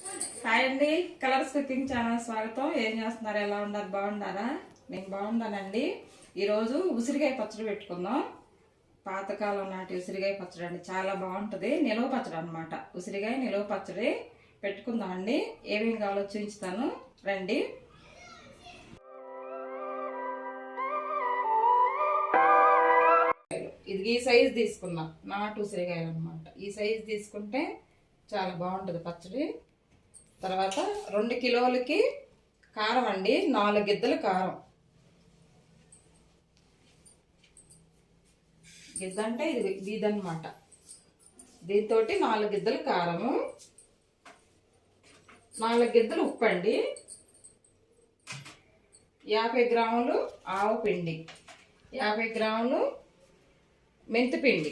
Hi అండి, colours cooking channel స్వాగతం. ఏం చేస్తున్నారు? ఎలా ఉన్నారు? బాగున్నారా? నేను బాగున్నానండి. ఈరోజు ఉసిరికాయ పచ్చడి పెట్టుకుందాం. పాతకాలం నాటి ఉసిరికాయ పచ్చడి అండి, చాలా బాగుంటుంది. నిలవ పచ్చడి అనమాట. ఉసిరికాయ నిలవ పచ్చడి పెట్టుకుందాం అండి. ఏమేమి కావాలో చూపించుతాను రండి. ఇది ఈ సైజు తీసుకున్నా, నాటు ఉసిరికాయలు అనమాట. ఈ సైజు తీసుకుంటే చాలా బాగుంటుంది పచ్చడి. తర్వాత 2 కిలోలకి కారం అండి, 4 గిద్దలు కారం. గిద్ద అంటే ఇదన్నమాట. దీంతో 4 గిద్దలు కారము, 4 గిద్దలు ఉప్పు అండి, 50 గ్రాములు ఆవు పిండి, 50 గ్రాములు మెంతిపిండి,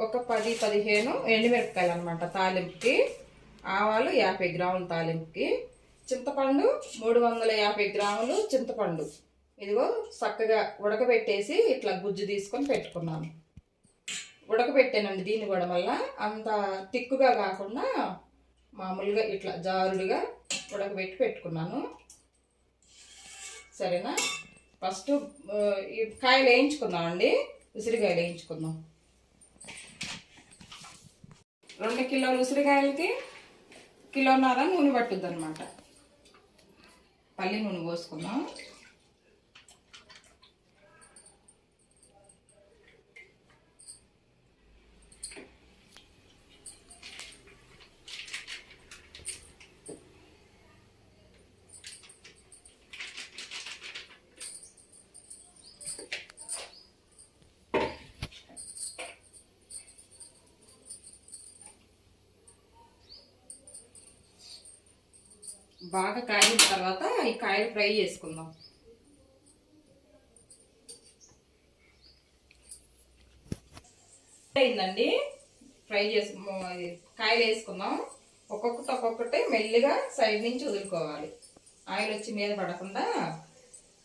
ఒక 10-15 ఎండుమిరపకాయలు అనమాట తాలింపుకి, ఆవాలు 50 గ్రాములు తాలింపుకి, చింతపండు 350 గ్రాములు చింతపండు. ఇదిగో చక్కగా ఉడకబెట్టేసి ఇట్లా గుజ్జు తీసుకొని పెట్టుకున్నాను. ఉడకబెట్టానండి దీన్ని కూడా, మళ్ళీ అంత తిక్కుగా కాకుండా మామూలుగా ఇట్లా జారుడుగా ఉడకబెట్టి పెట్టుకున్నాను. సరేనా? ఫస్ట్ ఈ కాయలు వేయించుకుందామండి. ఉసిరికాయలు వేయించుకుందాం. 2 కిలోల ఉసిరికాయలకి 1.5 కిలో నూనె పట్టుద్ది అనమాట. పల్లి నూనె పోసుకుందాం. బాగా కాగిన తర్వాత ఈ కాయలు ఫ్రై చేసుకుందాం. అయిందండి, ఫ్రై చేసు కాయలు వేసుకుందాం. ఒక్కొక్కటి మెల్లిగా సైడ్ నుంచి వదులుకోవాలి. ఆయిల్ వచ్చి మీద పడకుండా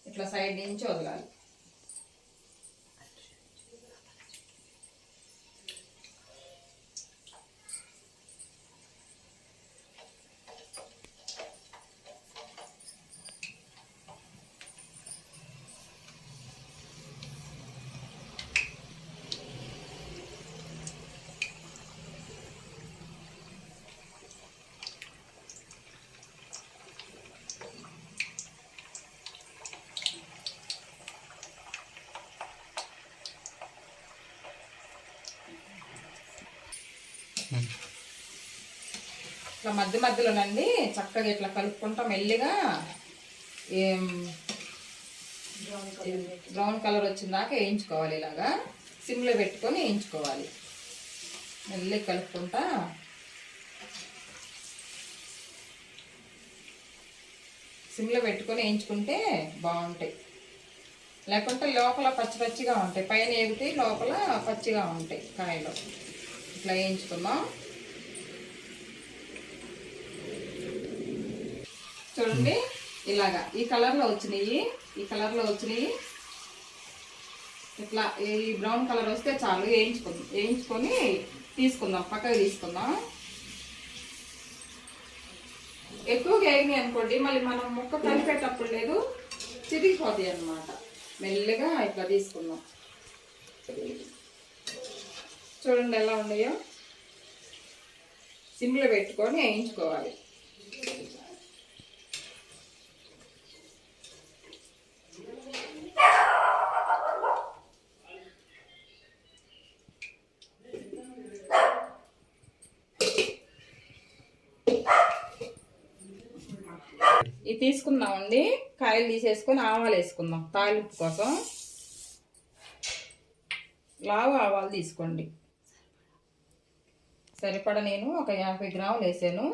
ఇట్లా సైడ్ నుంచి వదలాలి. ఇట్లా మధ్యలోనండి చక్కగా ఇట్లా కలుపుకుంటా మెల్లిగా బ్రౌన్ కలర్ వచ్చిందాక వేయించుకోవాలి. ఇలాగా సిమ్లో పెట్టుకొని వేయించుకోవాలి. మెల్లిగా కలుపుకుంటా సిమ్లో పెట్టుకొని వేయించుకుంటే బాగుంటాయి. లేకుంటే లోపల పచ్చిగా ఉంటాయి, పైన ఎగితే లోపల పచ్చిగా ఉంటాయి కాయలు. ఇట్లా వేయించుకుందాం. చూడండి, ఇలాగా ఈ కలర్లో వచ్చినాయి. ఇట్లా ఈ బ్రౌన్ కలర్ వస్తే చాలు. వేయించుకొని తీసుకుందాం, పక్కకు తీసుకుందాం. ఎక్కువగా వేగినాయి అనుకోండి, మళ్ళీ మనం ముక్క కలిపేటప్పుడు లేదు, చిరిగిపోతాయి అన్నమాట. మెల్లగా ఇట్లా తీసుకుందాం. చూడండి ఎలా ఉన్నాయో. సిమ్లో పెట్టుకొని వేయించుకోవాలి. ఇది తీసుకుందామండి. కాయలు తీసేసుకొని ఆవాలు వేసుకుందాం తాలింపు కోసం. లావు ఆవాలు తీసుకోండి. సరిపడా నేను ఒక 50 గ్రాములు వేసాను.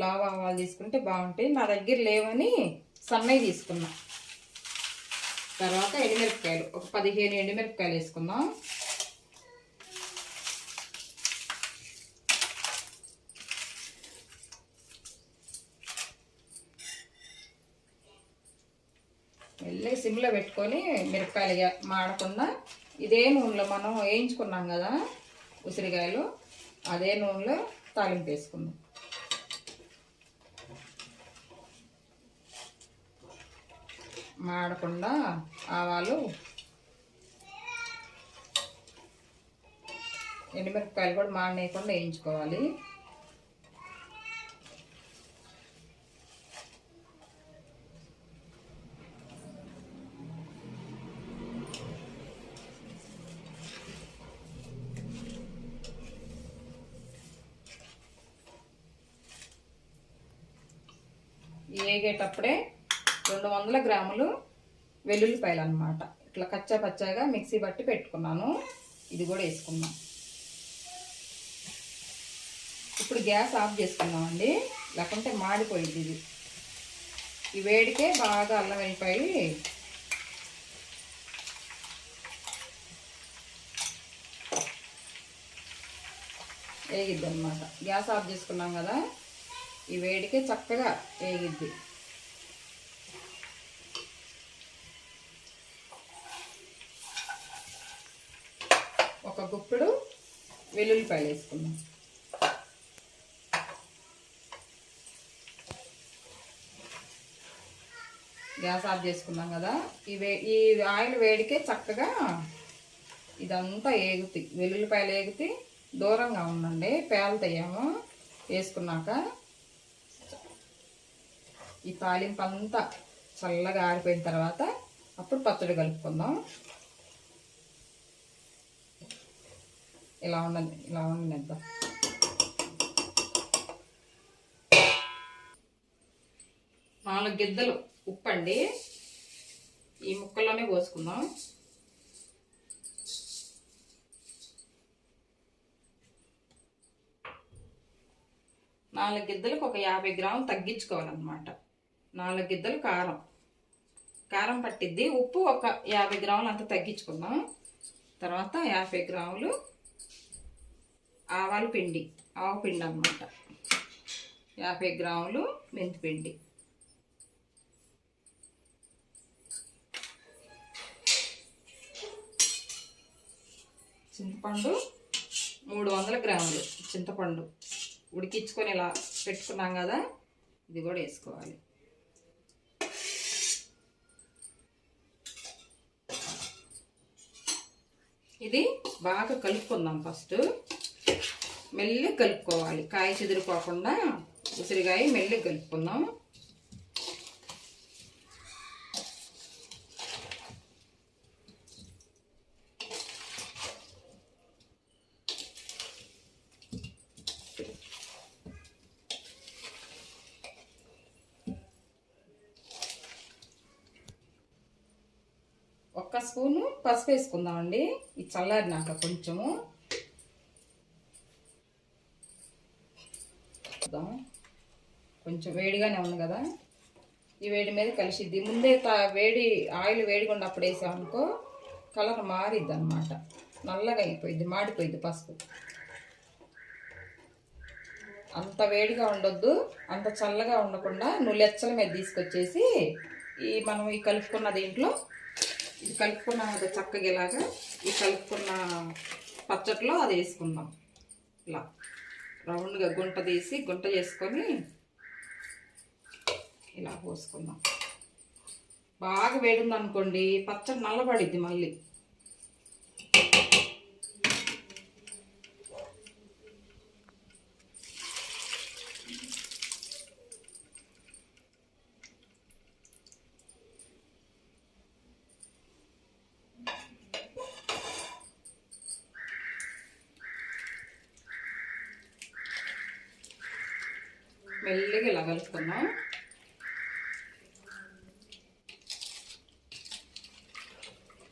లావు ఆవాలు తీసుకుంటే బాగుంటాయి. నా దగ్గర లేవని సన్నవి తీసుకున్నా. తర్వాత ఎండుమిరపకాయలు ఒక 15 ఎండుమిరపకాయలు వేసుకుందాం. మెల్లగా సిమ్లో పెట్టుకొని మిరపకాయలు మాడకుండా ఇదే నూనెలో మనం వేయించుకున్నాం కదా ఉసిరికాయలు, అదే నూనెలో తాలింపు వేసుకుందాం. మాడకుండా ఆవాలు, ఎండుమిరపకాయలు కూడా మాడనేయకుండా వేయించుకోవాలి. వేగేటప్పుడే 200 గ్రాములు వెల్లుల్లిపాయలు అన్నమాట. ఇట్లా కచ్చా పచ్చాగా మిక్సీ బట్టి పెట్టుకున్నాను. ఇది కూడా వేసుకున్నాం. ఇప్పుడు గ్యాస్ ఆఫ్ చేసుకుందామండి, లేకుంటే మాడిపోయింది ఇది. ఈ వేడికే బాగా అల్లం వెల్లిపాయి వేగిద్ది అన్నమాట. గ్యాస్ ఆఫ్ చేసుకున్నాం కదా, ఈ వేడికే చక్కగా వేగిద్ది. ఒక గుప్పుడు వెల్లుల్లిపాయలు వేసుకుందాం. గ్యాస్ ఆఫ్ చేసుకున్నాం కదా, ఈ ఆయిల్ వేడికే చక్కగా ఇదంతా ఏగుతాయి. వెల్లుల్లిపాయలు ఏగుతి దూరంగా ఉండండి, పేలుతాయేమో వేసుకున్నాక. ఈ తాలింపు అంతా చల్లగా ఆరిపోయిన తర్వాత అప్పుడు పచ్చడి కలుపుకుందాం. ఇలా ఉండనిద్దాం. నాలుగు గిద్దలు ఉప్పు అండి, ఈ ముక్కల్లోనే పోసుకుందాం. నాలుగు గిద్దలకు ఒక 50 గ్రాములు తగ్గించుకోవాలన్నమాట. 4 గిద్దలు కారం పట్టిద్ది. ఉప్పు ఒక 50 గ్రాములు అంత తగ్గించుకుందాం. తర్వాత 50 గ్రాములు ఆవు పిండి అన్నమాట. 50 గ్రాములు మెంతిపిండి, చింతపండు 300 గ్రాములు చింతపండు ఉడికించుకొని ఇలా పెట్టుకున్నాం కదా, ఇది కూడా వేసుకోవాలి. ఇది బాగా కలుపుకుందాం. ఫస్ట్ మెల్లి కలుపుకోవాలి, కాయ చెదిరిపోకుండా ఉసిరికాయ మెల్లి కలుపుకుందాం. ఒక్క స్పూను పసుపు వేసుకుందామండి. ఈ చల్లారినాక కొంచెము కొంచెం వేడిగానే ఉంది కదా, ఈ వేడి మీద కలిసిద్ది. ముందే ఆయిల్ వేడిగా ఉన్నప్పుడు వేసామనుకో కలర్ మారిద్ది అన్నమాట, నల్లగా అయిపోయింది, మాడిపోయింది పసుపు. అంత వేడిగా ఉండొద్దు, అంత చల్లగా ఉండకుండా నువ్వులెచ్చల మీద తీసుకొచ్చేసి మనం ఈ కలుపుకున్న దీంట్లో, ఇది కలుపుకున్న చక్కగా ఇలాగా ఈ కలుపుకున్న పచ్చట్లో అది వేసుకుందాం. ఇలా రౌండ్గా గుంట చేసుకొని ఇలా పోసుకుందాం. బాగా వేడింది అనుకోండి పచ్చడి నల్లబడిద్ది మళ్ళీ. మెల్లిగా ఇలా కలుపుకుందాం.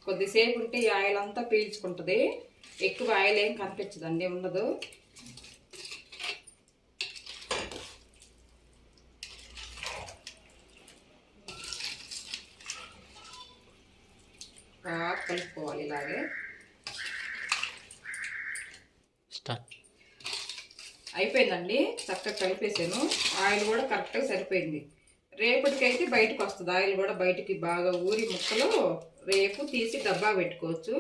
కొద్దిసేపు ఉంటే ఈ ఆయిల్ అంతా పీల్చుకుంటుంది. ఎక్కువ ఆయిల్ ఏం కనిపించదండి, ఉండదు. బాగా కలుపుకోవాలి ఇలాగే. అయిపోయిందండి, చక్కగా కలిపేసాను. ఆయిల్ కూడా కరెక్ట్గా సరిపోయింది. రేపటికైతే బయటకు వస్తుంది ఆయిల్ కూడా, బయటికి బాగా ఊరి ముక్కలు రేపు తీసి డబ్బా పెట్టుకోవచ్చు.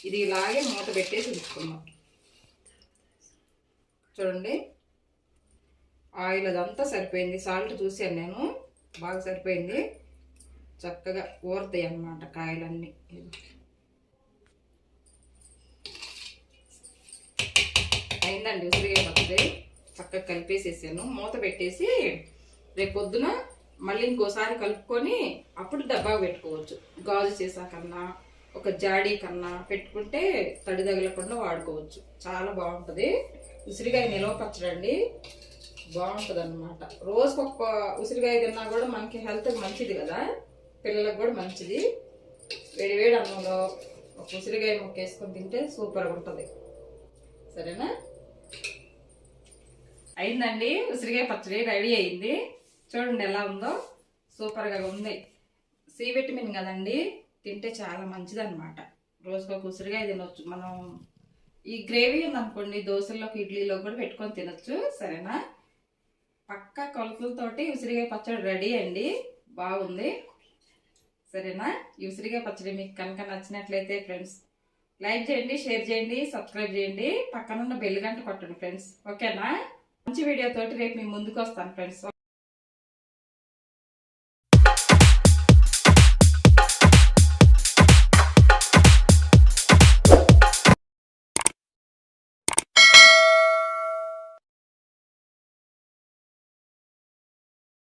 ఇది ఇలాగే మూత పెట్టేసి ఉంచుకుందాం. చూడండి ఆయిల్ అదంతా సరిపోయింది. సాల్ట్ చూసాను నేను, బాగా సరిపోయింది. చక్కగా ఊరుతాయి అన్నమాట కాయలన్నీ. అయిందండి ఉసిరికాయ పచ్చడి. చక్కగా కలిపేసేసాను. మూత పెట్టేసి రేపు పొద్దున మళ్ళీ ఇంకోసారి కలుపుకొని అప్పుడు డబ్బా పెట్టుకోవచ్చు. గాజు సీసా కన్నా ఒక జాడీ కన్నా పెట్టుకుంటే తడి తగలకుండా వాడుకోవచ్చు. చాలా బాగుంటుంది ఉసిరికాయ నిలవ పచ్చడి అండి. బాగుంటుంది అన్నమాట. రోజుకి ఒక్క ఉసిరికాయ తిన్నా కూడా మనకి హెల్త్ మంచిది కదా, పిల్లలకు కూడా మంచిది. వేడి వేడి అన్నంలో ఒక ఉసిరికాయ ముక్క వేసుకొని తింటే సూపర్గా ఉంటుంది. సరేనా? అయిందండి ఉసిరికాయ పచ్చడి రెడీ అయింది. చూడండి ఎలా ఉందో, సూపర్గా ఉంది. సి విటమిన్ కదండి, తింటే చాలా మంచిది అనమాట. రోజుకి ఒక ఉసిరికాయ తినొచ్చు మనం. ఈ గ్రేవీ ఉందనుకోండి దోశల్లోకి ఇడ్లీలో కూడా పెట్టుకొని తినొచ్చు. సరేనా? పక్కా కొలతలతోటి ఉసిరికాయ పచ్చడి రెడీ అండి. బాగుంది. సరేనా? ఈ ఉసిరికాయ పచ్చడి మీకు కనుక నచ్చినట్లయితే ఫ్రెండ్స్ లైక్ చేయండి, షేర్ చేయండి, సబ్స్క్రైబ్ చేయండి, పక్కనున్న బెల్ గంట కొట్టండి ఫ్రెండ్స్. ఓకేనా? మంచి వీడియోతోటి రేపు మీ ముందుకు వస్తాను ఫ్రెండ్స్.